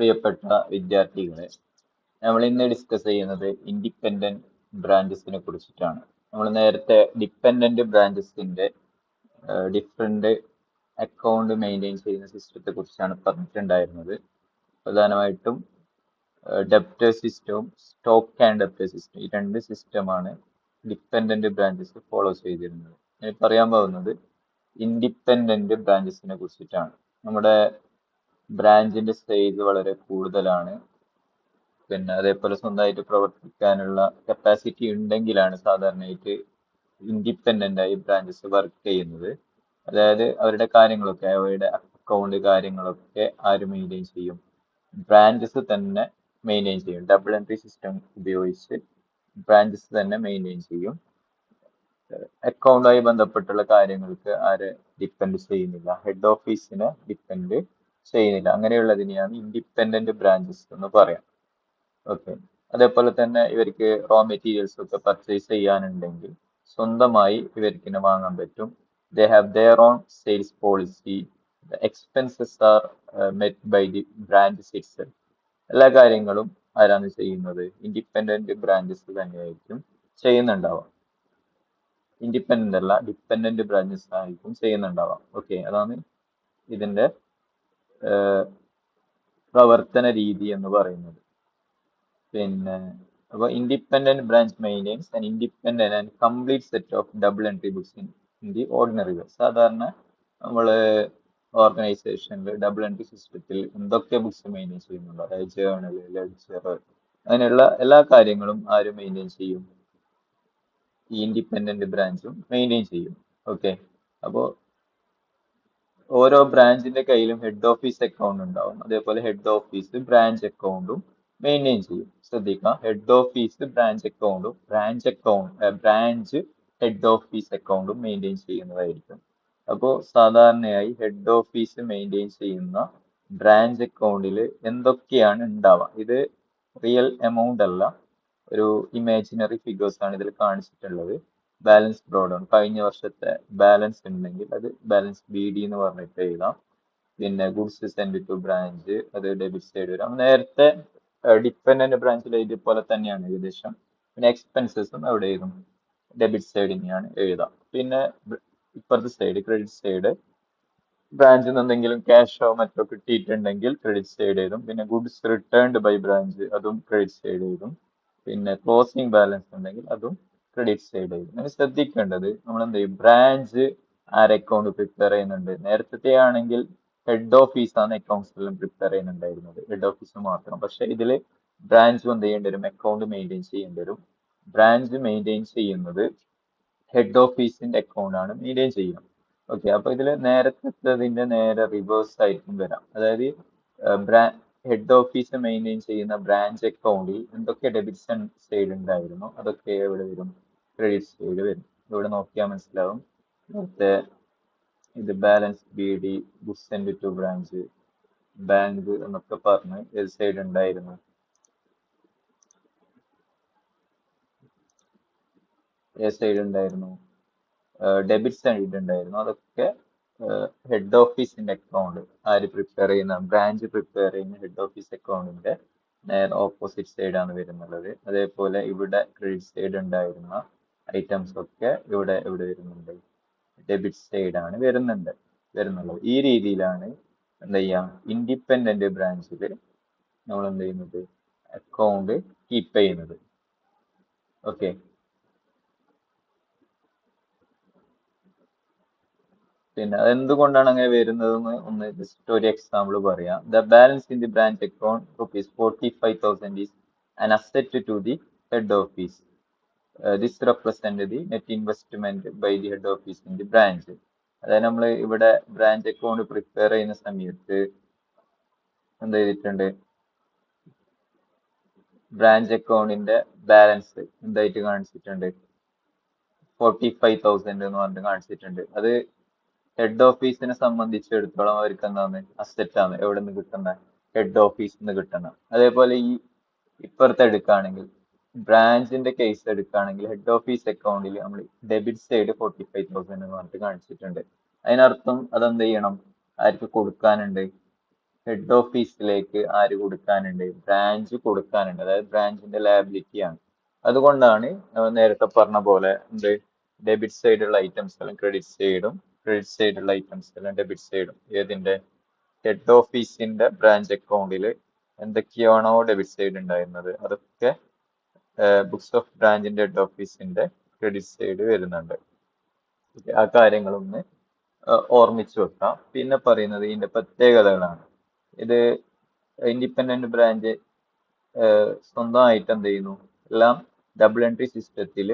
പ്രിയപ്പെട്ട വിദ്യാർത്ഥികളെ, നമ്മൾ ഇന്ന് ഡിസ്കസ് ചെയ്യുന്നത് ഇൻഡിപെൻഡന്റ് ബ്രാഞ്ചസിനെ കുറിച്ചിട്ടാണ്. നമ്മൾ നേരത്തെ ഡിപ്പെൻഡന്റ് ബ്രാഞ്ചസിന്റെ ഡിഫറെന്റ് അക്കൗണ്ട് മെയിൻറ്റെയിൻ ചെയ്യുന്ന സിസ്റ്റത്തെ കുറിച്ചാണ് പറഞ്ഞിട്ടുണ്ടായിരുന്നത്. പ്രധാനമായിട്ടും ഡെപ്റ്റർ സിസ്റ്റവും സ്റ്റോക്ക് ആൻഡ് ഡെപ്റ്റർ സിസ്റ്റം, ഈ രണ്ട് സിസ്റ്റമാണ് ഡിപ്പെൻഡന്റ് ബ്രാഞ്ചസ് ഫോളോ ചെയ്തിരുന്നത്. ഇനി പറയാൻ പോകുന്നത് ഇൻഡിപെൻഡന്റ് ബ്രാഞ്ചസിനെ കുറിച്ചിട്ടാണ്. നമ്മുടെ ബ്രാഞ്ചിന്റെ സൈസ് വളരെ കൂടുതലാണ്. പിന്നെ അതേപോലെ സ്വന്തമായിട്ട് പ്രവർത്തിക്കാനുള്ള കപ്പാസിറ്റി ഉണ്ടെങ്കിലാണ് സാധാരണയായിട്ട് ഇൻഡിപെൻഡന്റ് ആയി ബ്രാഞ്ചസ് വർക്ക് ചെയ്യുന്നത്. അതായത് അവരുടെ കാര്യങ്ങളൊക്കെ, അവരുടെ അക്കൗണ്ട് കാര്യങ്ങളൊക്കെ ആര് മെയിൻറ്റെയിൻ ചെയ്യും? ബ്രാഞ്ചസ് തന്നെ മെയിൻറ്റെയിൻ ചെയ്യും. ഡബിൾ എൻട്രി സിസ്റ്റം ഉപയോഗിച്ച് ബ്രാഞ്ചസ് തന്നെ മെയിൻറ്റെയിൻ ചെയ്യും. അക്കൗണ്ടുമായി ബന്ധപ്പെട്ടുള്ള കാര്യങ്ങൾക്ക് ആരെ ഡിപ്പെൻഡ് ചെയ്യുന്നില്ല, ഹെഡ് ഓഫീസിനെ ഡിപ്പെൻഡ് ചെയ്യുന്നില്ല. അങ്ങനെയുള്ളതിനെയാണ് ഇൻഡിപെൻഡന്റ് ബ്രാഞ്ചസ് എന്ന് പറയാം. ഓക്കെ. അതേപോലെ തന്നെ ഇവർക്ക് റോ മെറ്റീരിയൽസ് ഒക്കെ പർച്ചേസ് ചെയ്യാനുണ്ടെങ്കിൽ സ്വന്തമായി ഇവർക്ക് വാങ്ങാൻ പറ്റും. They have their own sales policy. The expenses are met by the branches itself. എല്ലാ കാര്യങ്ങളും ആരാണ് ചെയ്യുന്നത്? ഇൻഡിപെൻഡന്റ് ബ്രാഞ്ചസ് തന്നെയായിരിക്കും ചെയ്യുന്നുണ്ടാവാം. ഇൻഡിപെൻഡന്റ് അല്ല, ഡിപ്പെൻഡന്റ് ബ്രാഞ്ചസ് ആയിരിക്കും ചെയ്യുന്നുണ്ടാവാം. ഓക്കെ, അതാണ് ഇതിന്റെ പ്രവർത്തന രീതി എന്ന് പറയുന്നത്. പിന്നെ അപ്പോൾ independent branch maintains and independent and complete set of double entry books in the ordinary way. സാധാരണ നമ്മൾ ഓർഗനൈസേഷനിൽ ഡബിൾ എൻട്രി സിസ്റ്റത്തിൽ എന്തൊക്കെ ബുക്സ് മെയിൻറ്റെയിൻ ചെയ്യുന്നുണ്ടോ, അതായത് ജേർണൽ, ലെഡ്ജർ, അങ്ങനെയുള്ള എല്ലാ കാര്യങ്ങളും ആരും മെയിൻറ്റെയിൻ ചെയ്യും? ഈ ഇൻഡിപെൻഡന്റ് ബ്രാഞ്ചും മെയിൻറ്റെയിൻ ചെയ്യും. ഓക്കെ, അപ്പോൾ ഓരോ ബ്രാഞ്ചിന്റെ കയ്യിലും ഹെഡ് ഓഫീസ് അക്കൗണ്ട് ഉണ്ടാവും. അതേപോലെ ഹെഡ് ഓഫീസ് ബ്രാഞ്ച് അക്കൗണ്ടും മെയിൻറ്റെയിൻ ചെയ്യും. ശ്രദ്ധിക്കാം, ഹെഡ് ഓഫീസ് ബ്രാഞ്ച് അക്കൗണ്ടും ബ്രാഞ്ച് ഹെഡ് ഓഫീസ് അക്കൗണ്ടും മെയിൻറ്റെയിൻ ചെയ്യുന്നതായിരിക്കും. അപ്പോൾ സാധാരണയായി ഹെഡ് ഓഫീസ് മെയിൻറ്റെയിൻ ചെയ്യുന്ന ബ്രാഞ്ച് അക്കൗണ്ടിൽ എന്തൊക്കെയാണ് ഉണ്ടാവുക? ഇത് റിയൽ എമൗണ്ട് അല്ല, ഒരു ഇമാജിനറി ഫിഗേഴ്സ് ആണ് ഇതിൽ കാണിച്ചിട്ടുള്ളത്. ബാലൻസ് ബ്രോഡ് ആണ്. കഴിഞ്ഞ വർഷത്തെ ബാലൻസ് ഉണ്ടെങ്കിൽ അത് ബാലൻസ് ബി ഡി എന്ന് പറഞ്ഞിട്ട് എഴുതാം. പിന്നെ ഗുഡ്സ് സെൻഡ് ടു ബ്രാഞ്ച്, അത് ഡെബിറ്റ് സൈഡ് വരാം. നേരത്തെ ഡിപ്പെൻഡന്റ് ബ്രാഞ്ചിൽ എഴുതിയ പോലെ തന്നെയാണ് ഏകദേശം. പിന്നെ എക്സ്പെൻസസും അവിടെ എഴുതും, ഡെബിറ്റ് സൈഡ് തന്നെയാണ് എഴുതാം. പിന്നെ ഇപ്പുറത്തെ സൈഡ് ക്രെഡിറ്റ് സൈഡ്, ബ്രാഞ്ചിൽ നിന്ന് എന്തെങ്കിലും ക്യാഷോ മറ്റോ കിട്ടിയിട്ടുണ്ടെങ്കിൽ ക്രെഡിറ്റ് സൈഡ് എഴുതും. പിന്നെ ഗുഡ്സ് റിട്ടേൺഡ് ബൈ ബ്രാഞ്ച്, അതും ക്രെഡിറ്റ് സൈഡ് എഴുതും. പിന്നെ ക്ലോസിംഗ് ബാലൻസ് ഉണ്ടെങ്കിൽ അതും ക്രെഡിറ്റ് സൈഡ് എഴുതും. അങ്ങനെ ശ്രദ്ധിക്കേണ്ടത്, നമ്മൾ എന്ത് ചെയ്യും? ബ്രാഞ്ച് ആര് അക്കൗണ്ട് പ്രിപ്പയർ ചെയ്യുന്നുണ്ട്? നേരത്തെ ആണെങ്കിൽ ഹെഡ് ഓഫീസാണ് അക്കൗണ്ട്സ് എല്ലാം പ്രിപ്പയർ ചെയ്യുന്നുണ്ടായിരുന്നത്, ഹെഡ് ഓഫീസ് മാത്രം. പക്ഷെ ഇതിൽ ബ്രാഞ്ചും എന്ത് ചെയ്യേണ്ടി വരും? അക്കൗണ്ട് മെയിൻറ്റെയിൻ ചെയ്യേണ്ടി വരും. ബ്രാഞ്ച് മെയിൻറ്റെയിൻ ചെയ്യുന്നത് ഹെഡ് ഓഫീസിന്റെ അക്കൗണ്ട് ആണ് മെയിൻറ്റെയിൻ ചെയ്യുന്നത്. ഓക്കെ, അപ്പൊ ഇതിൽ നേരത്തെ നേരെ റിവേഴ്സ് ആയിരിക്കും വരാം. അതായത് ഹെഡ് ഓഫീസ് മെയിൻറ്റെയിൻ ചെയ്യുന്ന ബ്രാഞ്ച് അക്കൗണ്ടിൽ എന്തൊക്കെ ഡെബിറ്റ് സൈഡ് ഉണ്ടായിരുന്നു അതൊക്കെ ഇവിടെ വരും, ക്രെഡിറ്റ് സൈഡ് വരും. ഇവിടെ നോക്കിയാൽ മനസ്സിലാവും. നേരത്തെ ഇത് balance B D, goods send to branch, bank എന്നൊക്കെ പറഞ്ഞ് ഏത് സൈഡ് ഉണ്ടായിരുന്നു? ഏത് സൈഡ് ഉണ്ടായിരുന്നു? ഡെബിറ്റ് സൈഡ് ഉണ്ടായിരുന്നു. അതൊക്കെ ഹെഡ് ഓഫീസിന്റെ അക്കൗണ്ട് ആര് പ്രിപ്പയർ ചെയ്യുന്ന, ബ്രാഞ്ച് പ്രിപ്പയർ ചെയ്യുന്ന ഹെഡ് ഓഫീസ് അക്കൗണ്ടിന്റെ നേരെ ഓപ്പോസിറ്റ് സൈഡാണ് വരുന്നുള്ളത്. അതേപോലെ ഇവിടെ ക്രെഡിറ്റ് സൈഡ് ഉണ്ടായിരുന്ന ഐറ്റംസ് ഒക്കെ ഇവിടെ വരുന്നുണ്ട്, ഡെബിറ്റ് സൈഡാണ് വരുന്നുള്ളത്. ഈ രീതിയിലാണ് എന്ത് ചെയ്യാം, ഇൻഡിപെൻഡന്റ് ബ്രാഞ്ചിൽ നമ്മൾ എന്ത് ചെയ്യുന്നത്? അക്കൗണ്ട് കീപ്പ് ചെയ്യുന്നത്. ഓക്കെ, പിന്നെ അതെന്തുകൊണ്ടാണ് അങ്ങനെ വരുന്നതെന്ന് ഒന്ന് ജസ്റ്റ് ഒരു എക്സാമ്പിൾ പറയാം. The balance in the branch account ₹45,000 is an asset to the head office. This represent the net investment by the head office in the branch. അതായത് നമ്മൾ ഇവിടെ ബ്രാഞ്ച് അക്കൗണ്ട് പ്രിപ്പയർ ചെയ്യുന്ന സമയത്ത് എന്ത് ചെയ്തിട്ടുണ്ട്? ബ്രാഞ്ച് അക്കൗണ്ടിന്റെ ബാലൻസ് എന്തായിട്ട് കാണിച്ചിട്ടുണ്ട്? 45,000 എന്ന് പറഞ്ഞിട്ട് കാണിച്ചിട്ടുണ്ട്. അത് ഹെഡ് ഓഫീസിനെ സംബന്ധിച്ചിടത്തോളം അവർക്ക് എന്താണ്? അസറ്റ് ആണ്. എവിടെ നിന്ന് കിട്ടുന്ന? ഹെഡ് ഓഫീസിൽ നിന്ന് കിട്ടുന്ന. അതേപോലെ ഈ ഇപ്പുറത്തെ എടുക്കുകയാണെങ്കിൽ, ബ്രാഞ്ചിന്റെ കേസ് എടുക്കുകയാണെങ്കിൽ ഹെഡ് ഓഫീസ് അക്കൗണ്ടിൽ നമ്മൾ ഡെബിറ്റ് സൈഡ് 45,000 എന്ന് പറഞ്ഞിട്ട് കാണിച്ചിട്ടുണ്ട്. അതിനർത്ഥം അതെന്ത് ചെയ്യണം? ആർക്ക് കൊടുക്കാനുണ്ട്? ഹെഡ് ഓഫീസിലേക്ക് ആര് കൊടുക്കാനുണ്ട്? ബ്രാഞ്ച് കൊടുക്കാനുണ്ട്. അതായത് ബ്രാഞ്ചിന്റെ ലയബിലിറ്റി ആണ്. അതുകൊണ്ടാണ് നേരത്തെ പറഞ്ഞ പോലെ എന്ത് ഡെബിറ്റ് സൈഡുള്ള ഐറ്റംസ് എല്ലാം ക്രെഡിറ്റ് സൈഡുള്ള ഐറ്റംസ് എല്ലാം ഡെബിറ്റ് സൈഡും. ഏതിന്റെ? ഹെഡ് ഓഫീസിന്റെ ബ്രാഞ്ച് അക്കൗണ്ടിൽ എന്തൊക്കെയാണോ ഡെബിറ്റ് സൈഡ് ഉണ്ടായിരുന്നത് അതൊക്കെ ബുക്സ് ഓഫ് ബ്രാഞ്ചിന്റെ ഹെഡ് ഓഫീസിന്റെ ക്രെഡിറ്റ് സൈഡ് വരുന്നുണ്ട്. ആ കാര്യങ്ങളൊന്ന് ഓർമ്മിച്ചു വെക്കാം. പിന്നെ പറയുന്നത് ഇതിന്റെ പ്രത്യേകതകളാണ്. ഇത് ഇൻഡിപെൻഡന്റ് ബ്രാഞ്ച് സ്വന്തമായിട്ട് എന്ത് ചെയ്യുന്നു? എല്ലാം ഡബിൾ എൻട്രി സിസ്റ്റത്തിൽ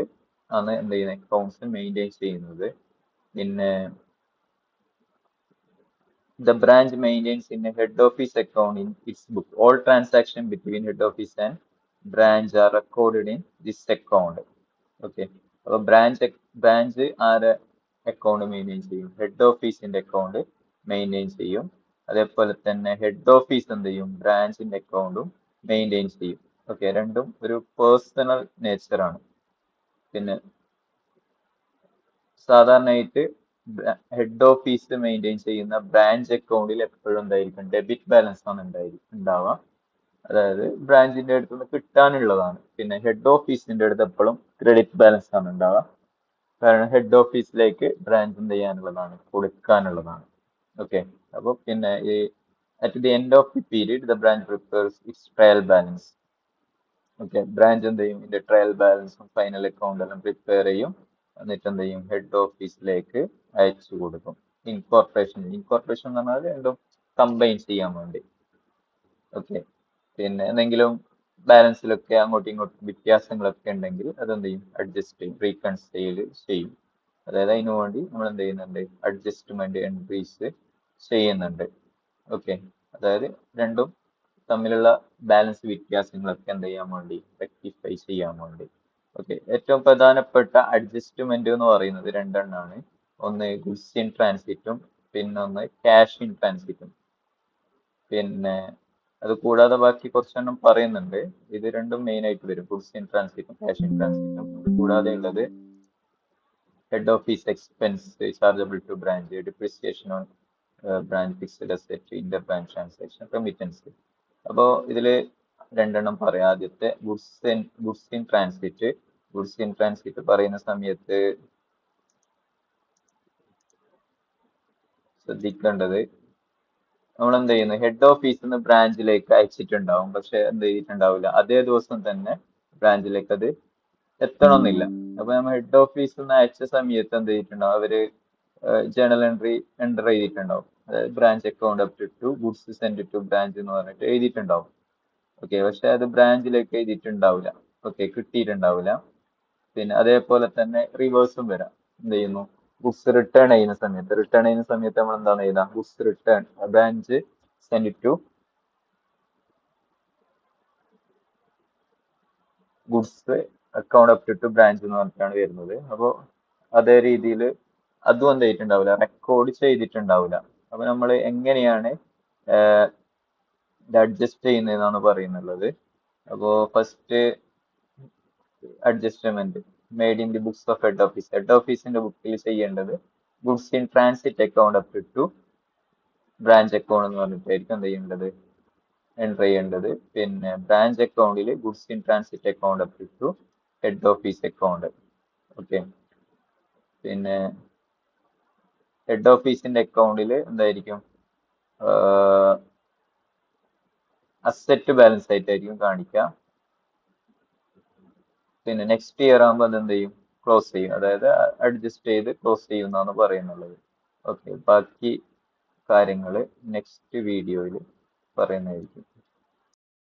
ആണ് എന്ത് ചെയ്യുന്നത്? അക്കൗണ്ട്സ് മെയിൻറ്റെയിൻ ചെയ്യുന്നത്. പിന്നെ the branch maintains in a head office account in its book. All transactions between head office and branch are recorded in this account. Okay. അപ്പോൾ ബ്രാഞ്ച് ആരെ അക്കൗണ്ട് മെയിൻറ്റെയിൻ ചെയ്യും? Head ഓഫീസിന്റെ അക്കൗണ്ട് മെയിൻറ്റെയിൻ ചെയ്യും. അതേപോലെ തന്നെ head office എന്ത് ചെയ്യും? ബ്രാഞ്ചിന്റെ അക്കൗണ്ടും മെയിൻറ്റെയിൻ ചെയ്യും. ഓക്കെ, രണ്ടും ഒരു പേഴ്സണൽ നേച്ചറാണ്. പിന്നെ സാധാരണയായിട്ട് ഹെഡ് ഓഫീസ് മെയിൻറ്റെയിൻ ചെയ്യുന്ന ബ്രാഞ്ച് അക്കൗണ്ടിൽ എപ്പോഴും എന്തായിരിക്കും? ഡെബിറ്റ് ബാലൻസ് ആണ് ഉണ്ടാവുക. അതായത് ബ്രാഞ്ചിന്റെ അടുത്ത് നിന്ന് കിട്ടാനുള്ളതാണ്. പിന്നെ ഹെഡ് ഓഫീസിന്റെ അടുത്ത് എപ്പോഴും ക്രെഡിറ്റ് ബാലൻസ് ആണ് ഉണ്ടാവുക. കാരണം ഹെഡ് ഓഫീസിലേക്ക് ബ്രാഞ്ച് എന്ത് ചെയ്യാനുള്ളതാണ്? കൊടുക്കാനുള്ളതാണ്. ഓക്കെ, അപ്പോൾ പിന്നെ ഈ at the end of the period the branch prepares it's trial balance. Okay, branch എന്ത് ചെയ്യും? ഇതിന്റെ ട്രയൽ ബാലൻസും ഫൈനൽ അക്കൗണ്ട് എല്ലാം പ്രിപ്പയർ ചെയ്യും. എന്നിട്ട് എന്ത് ചെയ്യും? ഹെഡ് ഓഫീസിലേക്ക് അയച്ചു കൊടുക്കും. ഇൻകോർപ്പറേഷൻ എന്ന് പറഞ്ഞാൽ രണ്ടും കമ്പൈൻ ചെയ്യാൻ വേണ്ടി. ഓക്കെ, പിന്നെ എന്തെങ്കിലും ബാലൻസിലൊക്കെ അങ്ങോട്ടും ഇങ്ങോട്ടും വ്യത്യാസങ്ങളൊക്കെ ഉണ്ടെങ്കിൽ അതെന്ത് ചെയ്യും? അഡ്ജസ്റ്റ് ചെയ്യും, റീകൺസൈൽ ചെയ്യും. അതായത് അതിനു വേണ്ടി നമ്മൾ എന്ത് ചെയ്യുന്നുണ്ട്? അഡ്ജസ്റ്റ്മെന്റ് എൻട്രീസ് ചെയ്യുന്നുണ്ട്. ഓക്കെ, അതായത് രണ്ടും തമ്മിലുള്ള ബാലൻസ് വ്യത്യാസങ്ങളൊക്കെ എന്ത് ചെയ്യാൻ വേണ്ടി? റെക്ടിഫൈ ചെയ്യാൻ വേണ്ടി. ഓക്കെ, ഏറ്റവും പ്രധാനപ്പെട്ട അഡ്ജസ്റ്റ്മെന്റ് എന്ന് പറയുന്നത് രണ്ടെണ്ണമാണ്. ഒന്ന് ഗുഡ്സ് ഇൻ ട്രാൻസിറ്റും പിന്നെ ഒന്ന് ക്യാഷ് ഇൻ ട്രാൻസിറ്റും. പിന്നെ അത് കൂടാതെ ബാക്കി കുറച്ചെണ്ണം പറയുന്നുണ്ട്. ഇത് രണ്ടും മെയിൻ ആയിട്ട് വരും, ഗുഡ്സ് ഇൻ ട്രാൻസിറ്റും ക്യാഷ് ഇൻ ട്രാൻസിറ്റും. കൂടാതെ ഉള്ളത് head office expense chargeable to branch, depreciation on branch fixed asset, inter branch transaction, remittance. അപ്പോൾ ഇതിൽ രണ്ടെണ്ണം പറയാം. ആദ്യത്തെ goods in transit. Goods in transit പറയുന്ന സമയത്ത് ശ്രദ്ധിക്കേണ്ടത്, നമ്മൾ എന്ത് ചെയ്യുന്നു? ഹെഡ് ഓഫീസിൽ നിന്ന് ബ്രാഞ്ചിലേക്ക് അയച്ചിട്ടുണ്ടാവും, പക്ഷെ എന്ത് ചെയ്തിട്ടുണ്ടാവില്ല, അതേ ദിവസം തന്നെ ബ്രാഞ്ചിലേക്ക് അത് എത്തണമെന്നില്ല. അപ്പൊ നമ്മൾ ഹെഡ് ഓഫീസിൽ നിന്ന് അയച്ച സമയത്ത് എന്ത് ചെയ്തിട്ടുണ്ടാവും? അവര് ജേണൽ എൻ്റർ ചെയ്തിട്ടുണ്ടാവും. അതായത് branch account up to goods send to branch എന്ന് പറഞ്ഞിട്ട് എഴുതിയിട്ടുണ്ടാവും. ഓക്കെ, പക്ഷെ അത് ബ്രാഞ്ചിലേക്ക് എഴുതിയിട്ടുണ്ടാവില്ല. ഓക്കെ, കിട്ടിയിട്ടുണ്ടാവില്ല. പിന്നെ അതേപോലെ തന്നെ റിവേഴ്സും വരാം. എന്ത് ചെയ്യുന്നു? ഗുഡ്സ് റിട്ടേൺ ചെയ്യുന്ന സമയത്ത് നമ്മൾ എന്താണ് എഴുതാം? Goods return branch send to goods account up to branch എന്ന് പറഞ്ഞിട്ടാണ് വരുന്നത്. അപ്പോൾ അതേ രീതിയിൽ അതും എന്ത് ചെയ്തിട്ടുണ്ടാവില്ല? റെക്കോർഡ് ചെയ്തിട്ടുണ്ടാവില്ല. അപ്പൊ നമ്മൾ എങ്ങനെയാണ് ഇത് അഡ്ജസ്റ്റ് ചെയ്യുന്നതെന്നാണ് പറയുന്നുള്ളത്. അപ്പോൾ first adjustment made in the books of head office. Head ഓഫീസിന്റെ ബുക്കിൽ ചെയ്യേണ്ടത് goods in transit account up to branch account എന്ന് പറഞ്ഞിട്ടായിരിക്കും എന്ത് ചെയ്യേണ്ടത്? എൻ്റർ ചെയ്യേണ്ടത്. പിന്നെ ബ്രാഞ്ച് അക്കൗണ്ടിൽ goods in transit account up to head office account. Okay, പിന്നെ ഹെഡ് ഓഫീസിന്റെ അക്കൗണ്ടിൽ എന്തായിരിക്കും? അസറ്റ് ബാലൻസ് ആയിട്ടായിരിക്കും കാണിക്കുക. പിന്നെ നെക്സ്റ്റ് ഇയർ ആകുമ്പോൾ അത് എന്ത് ചെയ്യും? ക്ലോസ് ചെയ്യും. അതായത് അഡ്ജസ്റ്റ് ചെയ്ത് ക്ലോസ് ചെയ്യും എന്നാണ് പറയുന്നുള്ളത്. ഓക്കെ, ബാക്കി കാര്യങ്ങൾ നെക്സ്റ്റ് വീഡിയോയിൽ പറയുന്നതായിരിക്കും.